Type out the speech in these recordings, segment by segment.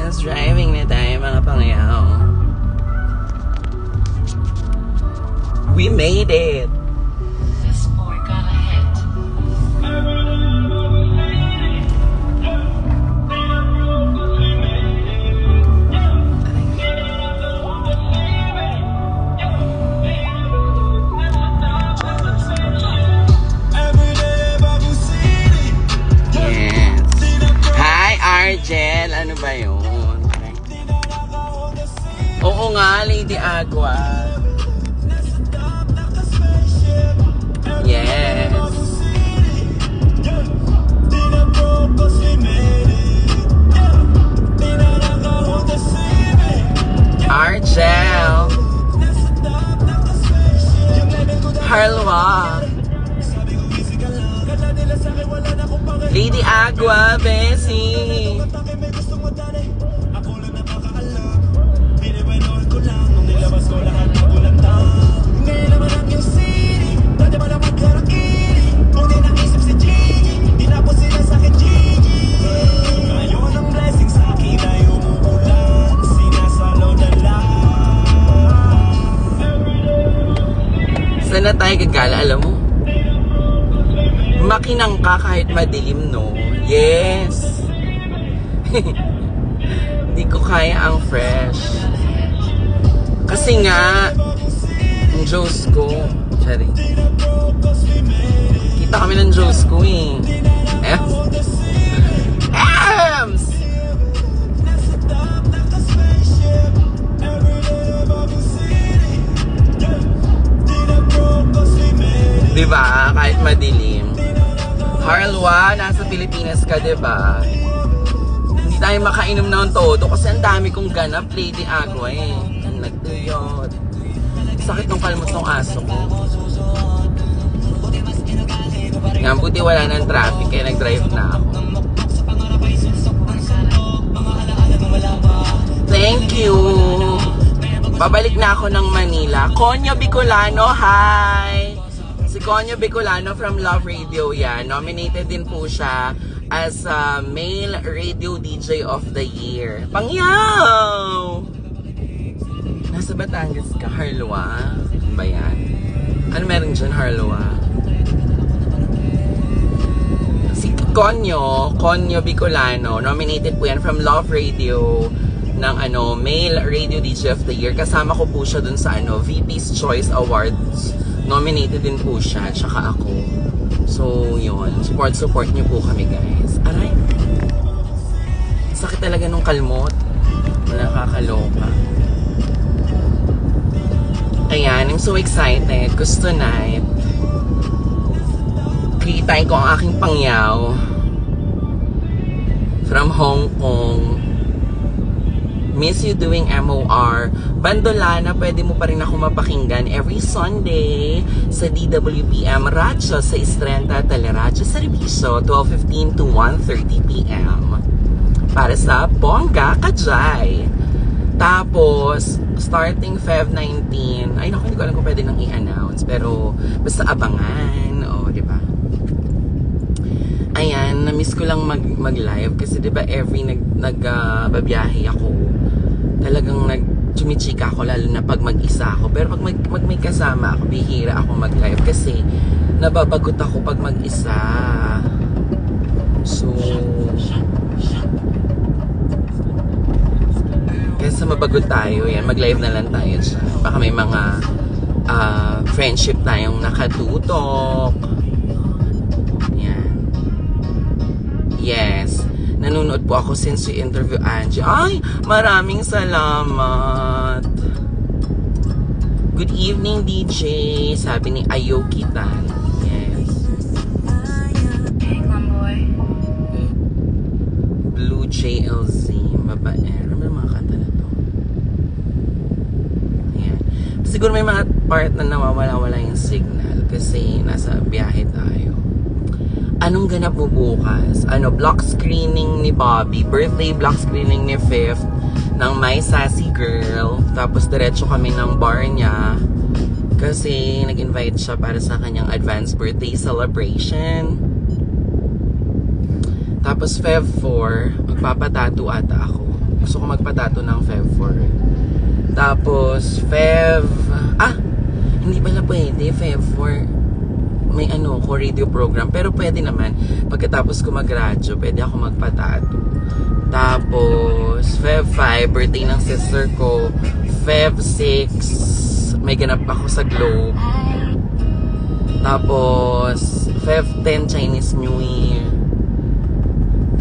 Yes, driving na tayo mga pangyaw. We made it! This boy got a hit. Yes. Hi, Argel! Ano ba yun? Oo nga, Lady Agua. Yes. Argel. Harlwa. Lady Agua, Bessie. Saan na tayo gagala, alam mo? Makinang ka kahit madilim, no? Yes! Hindi ko kaya ang fresh. Kasi nga, ang Diyos ko. Sorry. Kita kami ng Diyos ko eh. Ems! Diba? Kahit madilim. Harlwa, nasa Pilipinas ka, diba? Hindi tayo makainom ng todo kasi ang dami kong ganap, Lady Agua eh. Nagtuyot. Sakit ng kalmot ng aso ko. Nga, buti wala ng traffic kaya nag-drive na ako. Thank you! Pabalik na ako ng Manila. Konyo Bicolano, hi! Si Konyo Bicolano from Love Radio yan. Nominated din po siya as Male Radio DJ of the Year. Pangyaw! Nasa Batangas ka, Harlwa? Ano ba yan? Ano meron dyan, Harlwa? Si Konyo Bicolano, nominated po yan from Love Radio ng Male Radio DJ of the Year. Kasama ko po siya dun sa VP's Choice Awards. Nominated din po siya, tsaka ako. So, yun. Support niyo po kami, guys. Aray. Sakit talaga nung kalmot. Nakakaloka. Ayan, I'm so excited. Cause tonight, kitain ko ang aking pangyaw from Hong Kong. Miss you doing MOR. Bandolana, pwede mo pa rin ako mapakinggan every Sunday sa DWPM Radyo sa Istrenta Teleradyo Servicio, 12:15 to 1:30 p.m. para sa Bongga Kajay. Tapos, starting Feb 19, ay naku, hindi ko alam kung pwede nang i-announce, pero basta abangan, diba? Ayan, na-miss ko lang mag-live kasi diba every nagbabiyahe ako, talagang chumichika ako lalo na pag mag-isa ako. Pero pag may kasama ako, bihira ako mag-live kasi nababagot ako pag mag-isa. So, kaysa mabagot tayo, yan, mag-live na lang tayo siya. Baka may mga friendship tayong nakatutok. Yan. Yes. Nanonood po ako since you interview Angie. Ay, maraming salamat. Good evening, DJ. Sabi ni Ayokitan. Yes. Hey, boy. Blue JLZ. Babae. Ano mga kanta na to? Ayan. Siguro may mga part na nawawala-wala yung signal kasi nasa biyahe tayo. Anong ganap mo bukas? Block screening ni Bobby. Birthday block screening ni Fifth ng My Sassy Girl. Tapos diretso kami ng bar niya kasi nag-invite siya para sa kanyang advanced birthday celebration. Tapos Feb 4, magpapatattoo ata ako. Gusto ko magpatato ng Feb 4. Tapos, hindi pala pwede, Feb 4. May ko, radio program. Pero pwede naman. Pagkatapos ko mag-radyo, pwede ako magpatato. Tapos, Feb 5, birthday ng sister ko. Feb 6, may ganap ako sa Globe. Tapos, Feb 10, Chinese New Year.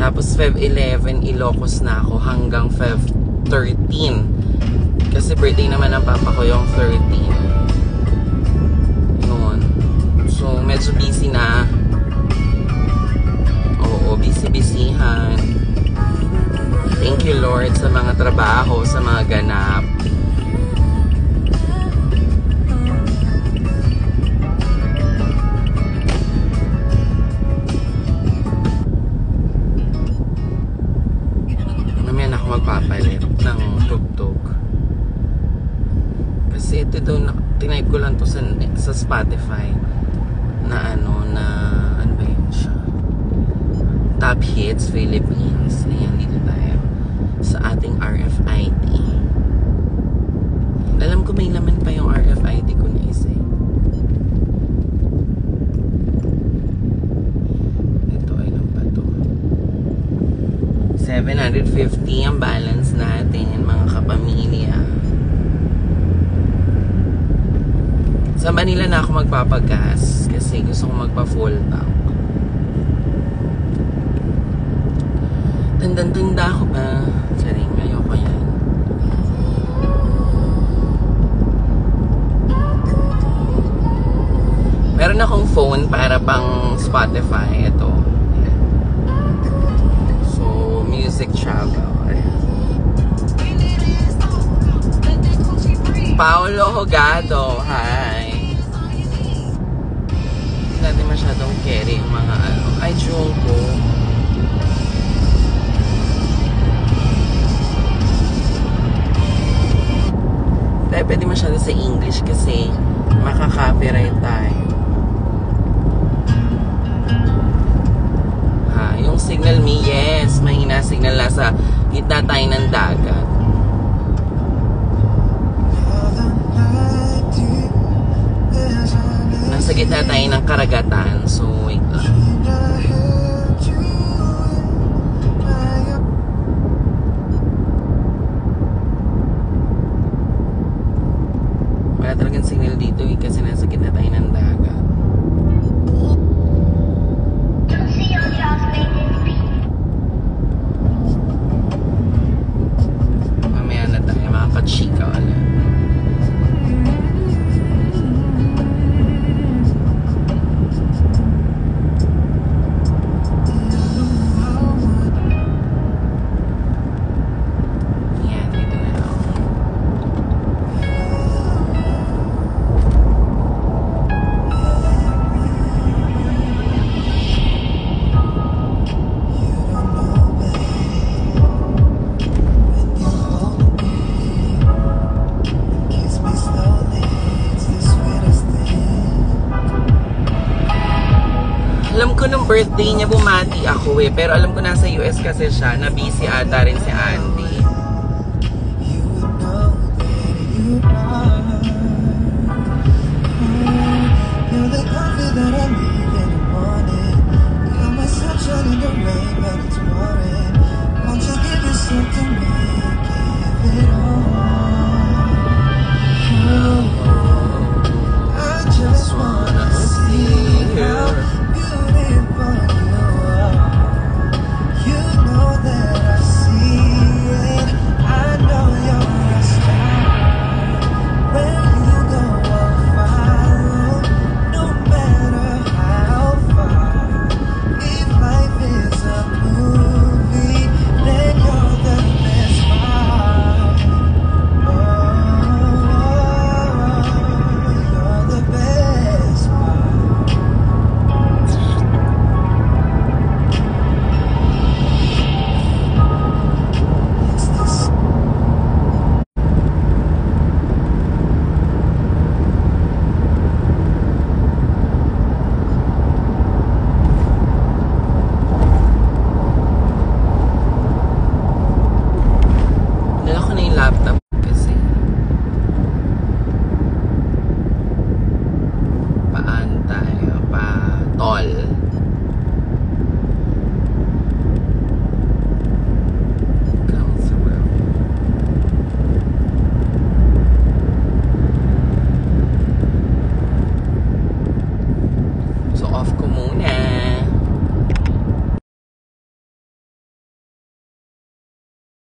Tapos, Feb 11, Ilocos na ako hanggang Feb 13. Kasi birthday naman ng papa ko yung 13. Yun. So, medyo busy na. Oo, busy-busyhan. Thank you, Lord, sa mga trabaho, sa mga ganap. Mamaya na ako magpapalit ng tugtog. Kasi ito daw, tinipe ko lang to sa Spotify na ano ba yun siya? Top Hits Philippines. Ayan, dito tayo sa ating RFID. Alam ko may laman pa yung RFID ko na isa. Ito, ilan pa to? 750 ang balance natin, mga kapamilya. Sa Manila na ako magpapagas kasi gusto ko magpa-full tank. Tanda ako ba? Saring, ayoko yan. Meron akong phone para pang Spotify. Ito. Ayan. So, music travel. Ayan. Paolo Hogado. Hi. Hindi natin masyadong carry yung mga Ay, Jungko. Dahil pwede masyado sa English kasi makaka-copyright tayo. Yung signal me, yes, mahina signal, nasa gitna tayo ng dagat. Nasa gitna tayo ng karagatan, so wait lang. Wala talagang signal dito kasi nasa gitna tayo ng dagat. Mamaya na tayo makakachika ulit. Alam ko nung birthday niya bumati ako pero alam ko nasa US kasi siya, na busy ata rin sa